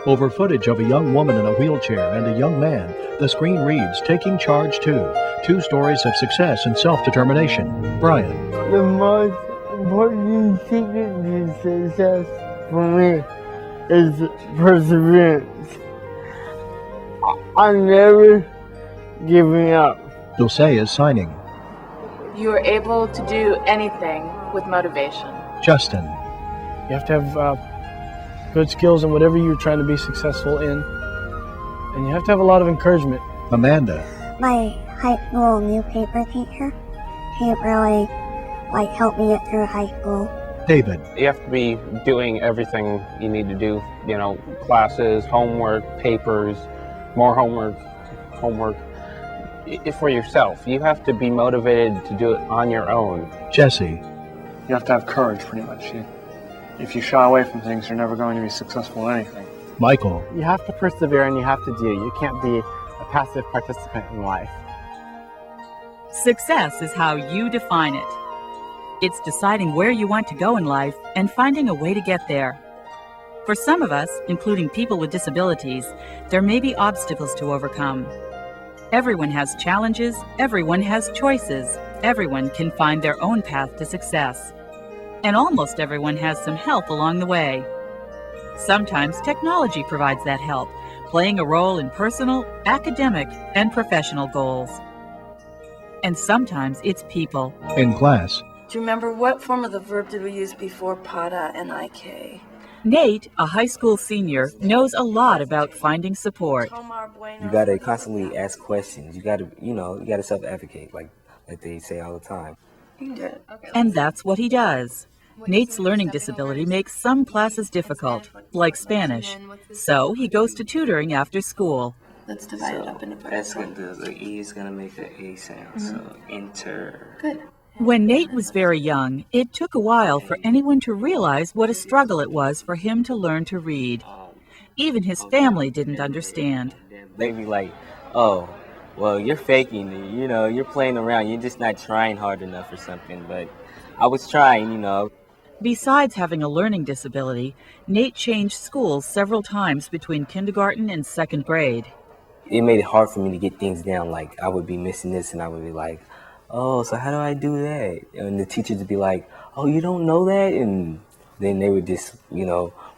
Over footage of a young woman in a wheelchair and a young man, the screen reads, "Taking Charge 2. Two stories of success and self-determination." Brian. The most important secret to success for me is perseverance. I'm never giving up. Dulce is signing. You are able to do anything with motivation. Justin. You have to have good skills in whatever you're trying to be successful in. And you have to have a lot of encouragement. Amanda. My high school newspaper teacher, he really helped me get through high school. David. You have to be doing everything you need to do, classes, homework, papers, more homework. For yourself. You have to be motivated to do it on your own. Jesse. You have to have courage, pretty much. If you shy away from things, you're never going to be successful in anything. Michael. You have to persevere and you have to do. You can't be a passive participant in life. Success is how you define it. It's deciding where you want to go in life and finding a way to get there. For some of us, including people with disabilities, there may be obstacles to overcome. Everyone has challenges, everyone has choices, everyone can find their own path to success. And almost everyone has some help along the way. Sometimes technology provides that help, playing a role in personal, academic, and professional goals. And sometimes it's people. In class. Do you remember what form of the verb did we use before pada and ik? Nate, a high school senior, knows a lot about finding support. You gotta constantly ask questions. You gotta self-advocate, like they say all the time. You can do it. Okay. And that's what he does. Nate's learning disability makes some classes difficult, like Spanish. So he goes to tutoring after school. Let's divide it up into parts. The E is gonna make an A sound, so enter. Good. When Nate was very young, it took a while for anyone to realize what a struggle it was for him to learn to read. Even his family didn't understand. They'd be like, "Oh, well, you're faking it, you're playing around, you're just not trying hard enough or something." But I was trying. Besides having a learning disability, Nate changed schools several times between kindergarten and second grade. It made it hard for me to get things down. Like, I would be missing this and I would be like, "Oh, so how do I do that?" And the teachers would be like, "Oh, you don't know that?" And then they would just,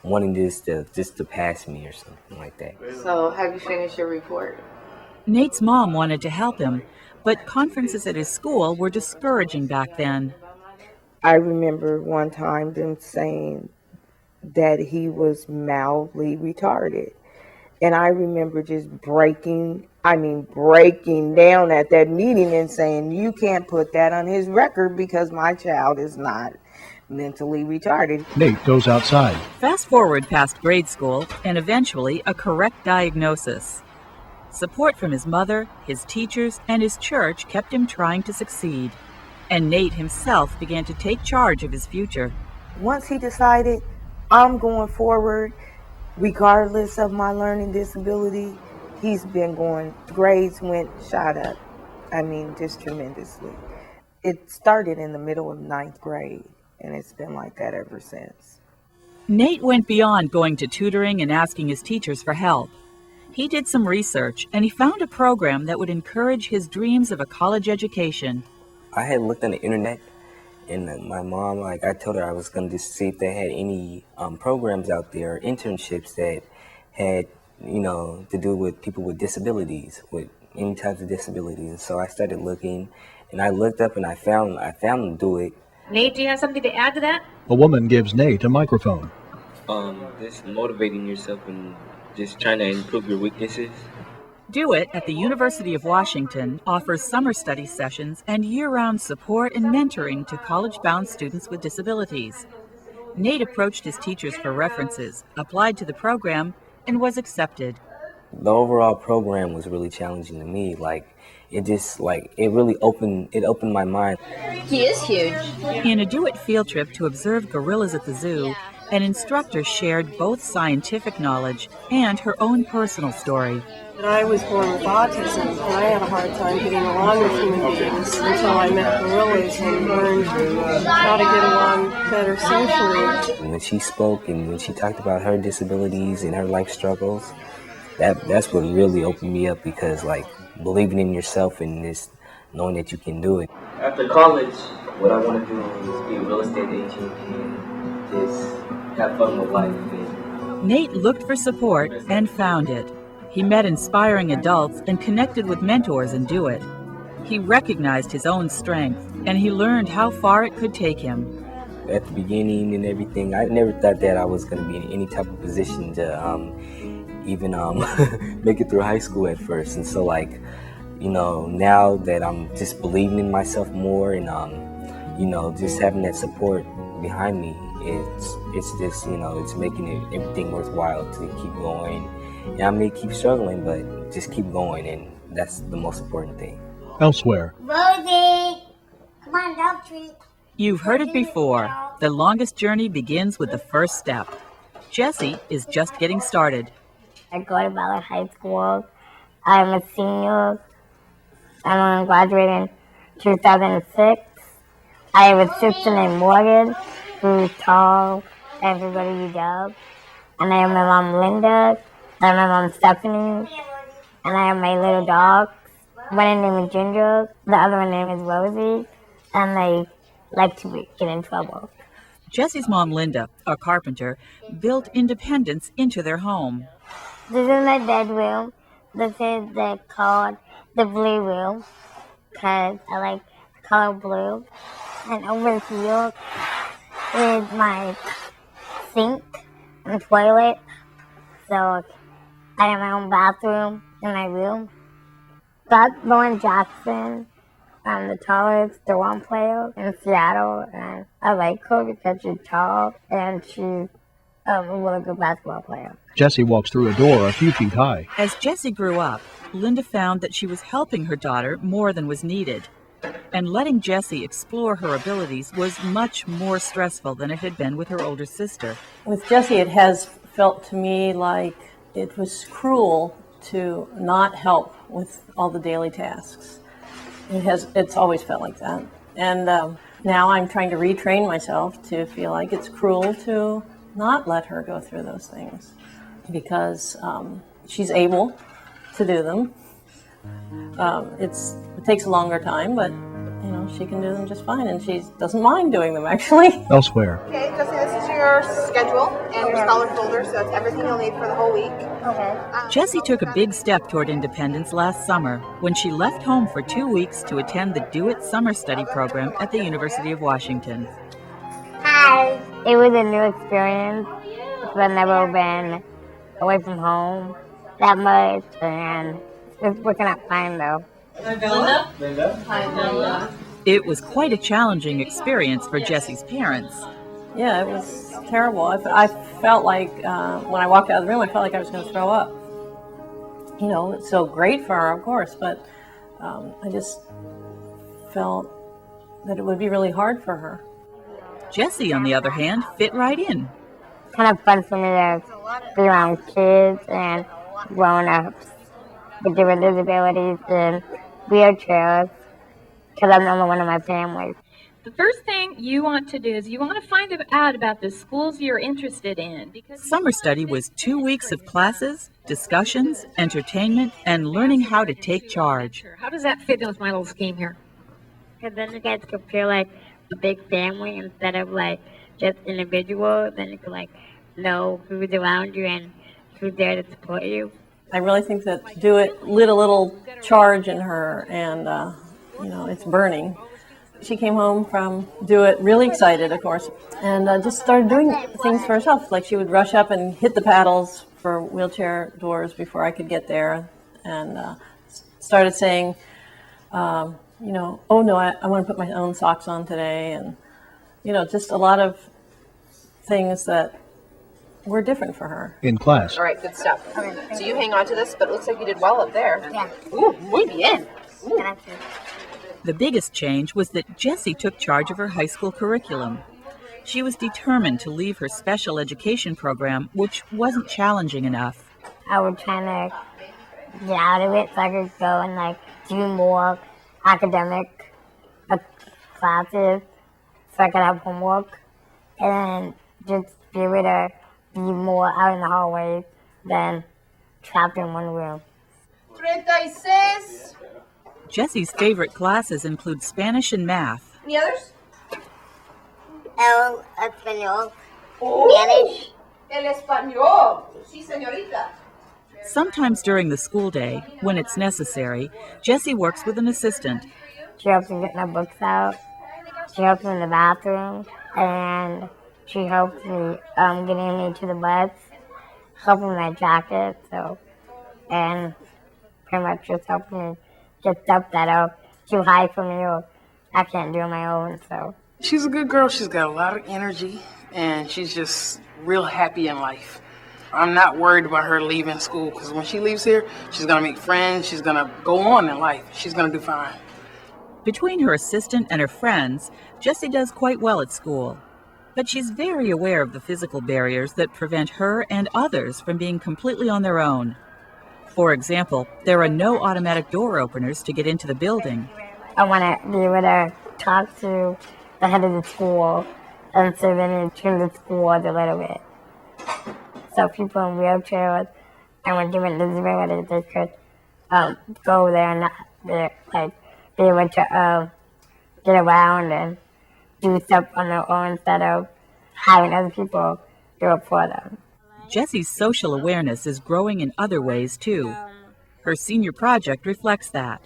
wanting just to pass me or something like that. So, have you finished your report? Nate's mom wanted to help him, but conferences at his school were discouraging back then. I remember one time them saying that he was mildly retarded. And I remember just breaking down at that meeting and saying, "You can't put that on his record because my child is not mentally retarded." Nate goes outside. Fast forward past grade school and eventually a correct diagnosis. Support from his mother, his teachers, and his church kept him trying to succeed. And Nate himself began to take charge of his future. Once he decided, I'm going forward, regardless of my learning disability, he's been going, grades shot up. Just tremendously. It started in the middle of 9th grade, and it's been like that ever since. Nate went beyond going to tutoring and asking his teachers for help. He did some research, and he found a program that would encourage his dreams of a college education. I had looked on the internet, and my mom, I told her I was going to just see if they had any programs out there, internships that had, to do with people with disabilities, with any types of disabilities. And so I started looking, and I looked up and I found them do it. Nate, do you have something to add to that? A woman gives Nate a microphone. Just motivating yourself and just trying to improve your weaknesses. Do It at the University of Washington offers summer study sessions and year-round support and mentoring to college-bound students with disabilities. Nate approached his teachers for references, applied to the program, and was accepted. The overall program was really challenging to me. It really opened my mind. He is huge. In a Do It field trip to observe gorillas at the zoo, An instructor shared both scientific knowledge and her own personal story. I was born with autism, and I had a hard time getting along with human beings until I met gorillas and learned how to get along better socially. When she spoke and when she talked about her disabilities and her life struggles, that's what really opened me up, because like believing in yourself and this, knowing that you can do it. After college, what I want to do is be a real estate agent and just have fun with life. Nate looked for support and found it. He met inspiring adults and connected with mentors in Do It. He recognized his own strength, and he learned how far it could take him. At the beginning and everything, I never thought that I was going to be in any type of position to even make it through high school at first. And so, like, you know, now that I'm just believing in myself more and, you know, just having that support behind me, it's just, you know, it's making everything worthwhile to keep going. And I may keep struggling, but just keep going, and that's the most important thing. Elsewhere. Rosie! Come on, dog treat. You've heard it before. The longest journey begins with the first step. Jessie is just getting started. I go to Ballard High School. I'm a senior. I'm graduating in 2006. I have a sister named Morgan, who's tall and everybody does. And I have my mom Linda. I have my mom Stephanie, and I have my little dogs. One name is Ginger, the other one name is Rosie, and they like to get in trouble. Jessie's mom, Linda, a carpenter, built independence into their home. This is my bedroom. This is called the blue room, because I like the color blue. And over here is my sink and toilet. So I have my own bathroom in my room. That's Lauren Jackson, the tallest drum player in Seattle, and I like her because she's tall and she's a really good basketball player. Jessie walks through a door a few feet high. As Jessie grew up, Linda found that she was helping her daughter more than was needed. And letting Jessie explore her abilities was much more stressful than it had been with her older sister. With Jessie, it has felt to me like it was cruel to not help with all the daily tasks. It's always felt like that. And now I'm trying to retrain myself to feel like it's cruel to not let her go through those things, because she's able to do them. It takes a longer time, but you know, she can do them just fine, and she doesn't mind doing them, actually. Elsewhere. Okay, Jessie, this is your schedule and your scholar folder, so that's everything you'll need for the whole week. Okay. Jessie took a big step toward independence last summer when she left home for 2 weeks to attend the Do It summer study program at the University of Washington. Hi. It was a new experience. I've never been away from home that much, and it's working out fine though. Linda? Linda? Hi, Linda. It was quite a challenging experience for Jessie's parents. Yeah, it was terrible. I felt like when I walked out of the room, I felt like I was going to throw up. You know, it's so great for her, of course, but I just felt that it would be really hard for her. Jessie, on the other hand, fit right in. It's kind of fun for me to be around kids and grown-ups with different disabilities and wheelchairs, because I'm the only one in my family. The first thing you want to do is you want to find out about the schools you're interested in. Because Summer study was 2 weeks of classes, discussions, entertainment, and learning how to take charge. how does that fit in with my little scheme here? Because then you guys could feel like a big family instead of like just individual. Then you could like know who's around you and who's there to support you. I really think that Do It lit a little charge in her, and you know, it's burning. She came home from Do It really excited, of course, and just started doing things for herself. Like she would rush up and hit the paddles for wheelchair doors before I could get there, and started saying, you know, oh no, I want to put my own socks on today, and you know, just a lot of things that were different for her. In class. All right, good stuff. Okay, so you hang on to this, but it looks like you did well up there. Yeah. Ooh, muy bien. The biggest change was that Jessie took charge of her high school curriculum. She was determined to leave her special education program, which wasn't challenging enough. I was trying to get out of it so I could go and like do more academic classes so I could have homework and just be able to be more out in the hallways than trapped in one room. 36. Jessie's favorite classes include Spanish and math. Any others? El Español, Spanish. El español. Sí, señorita. Sometimes during the school day, when it's necessary, Jessie works with an assistant. She helps me get my books out. She helps me in the bathroom, and she helps me getting me to the bus, helping my jacket, and pretty much just helping me get stuff that are too high for me or I can't do on my own. So she's a good girl. She's got a lot of energy, and she's just real happy in life. I'm not worried about her leaving school because when she leaves here, she's going to make friends. She's going to go on in life. She's going to do fine. Between her assistant and her friends, Jessie does quite well at school. But she's very aware of the physical barriers that prevent her and others from being completely on their own. For example, there are no automatic door openers to get into the building. I want to be able to talk to the head of the school and so then turn the school a little bit. So people in wheelchairs and with different disabilities, they could go there and be able to get around and do stuff on their own instead of having other people do it for them. Jessie's social awareness is growing in other ways, too. Her senior project reflects that.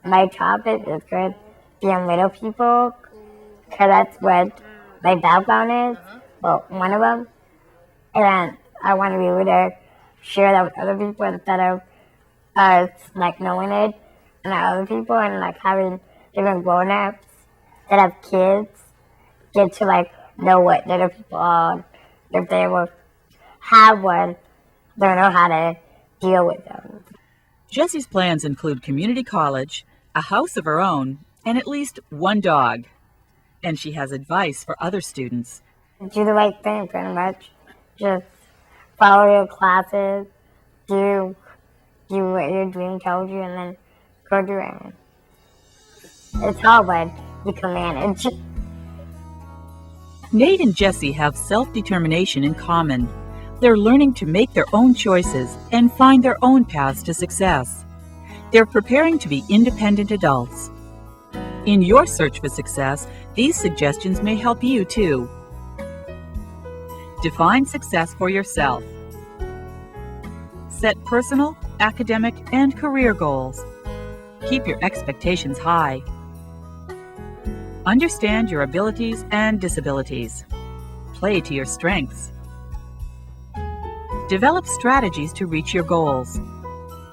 My topic is good being little people, because that's what my background is, well, one of them. And I want to be able to share that with other people instead of us, knowing it and other people and, having different grown-ups that have kids get to, know what little people are. If they will have one, they'll know how to deal with them. Jessie's plans include community college, a house of her own, and at least one dog. And she has advice for other students. Do the right thing, pretty much. Just follow your classes, do what your dream tells you, and then go do it. It's hard, but you can manage. Nate and Jessie have self-determination in common. They're learning to make their own choices and find their own paths to success. They're preparing to be independent adults. In your search for success, these suggestions may help you too. Define success for yourself. Set personal, academic, and career goals. Keep your expectations high. Understand your abilities and disabilities. Play to your strengths. Develop strategies to reach your goals.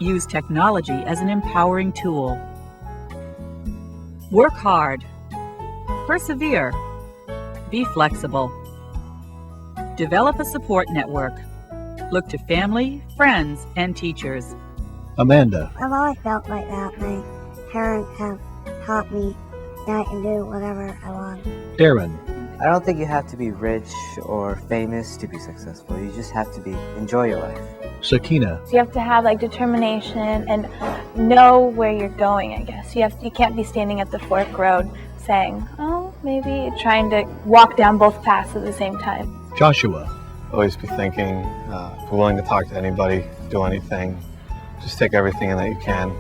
Use technology as an empowering tool. Work hard. Persevere. Be flexible. Develop a support network. Look to family, friends, and teachers. Amanda. I've always felt like that. My parents have taught me that I can do whatever I want. Darren. I don't think you have to be rich or famous to be successful. You just have to enjoy your life. Sakina. So you have to have determination and know where you're going, I guess. You can't be standing at the fork road saying, oh, maybe trying to walk down both paths at the same time. Joshua. Always be thinking, if you're willing to talk to anybody, do anything, just take everything in that you can.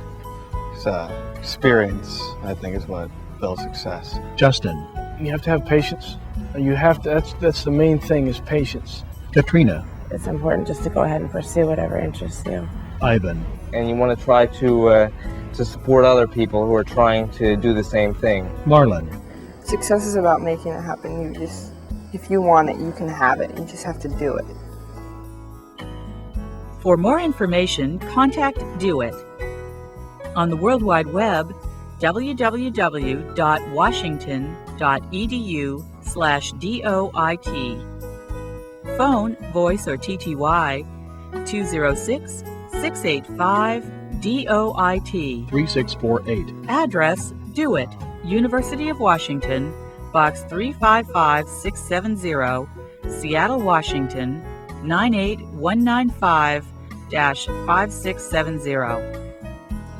Experience, I think, is what builds success. Justin. You have to have patience. That's the main thing is patience. Katrina. It's important just to go ahead and pursue whatever interests you. Ivan. And you want to try to support other people who are trying to do the same thing. Marlon. Success is about making it happen. If you want it, you can have it. You just have to do it. For more information, contact Do It. On the World Wide Web, www.washington.edu/DOIT. Phone, voice, or TTY 206-685-DOIT. 3648. Address, Do It, University of Washington, Box 355670, Seattle, Washington 98195-5670.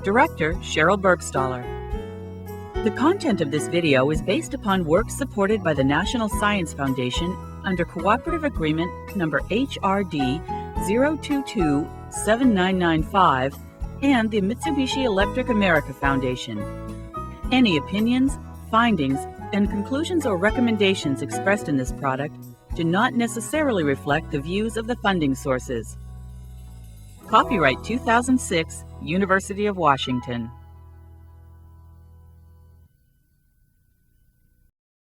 Director Cheryl Bergstaller. The content of this video is based upon work supported by the National Science Foundation under Cooperative Agreement number HRD 0227995 and the Mitsubishi Electric America Foundation. Any opinions, findings, and conclusions or recommendations expressed in this product do not necessarily reflect the views of the funding sources. Copyright 2006, University of Washington.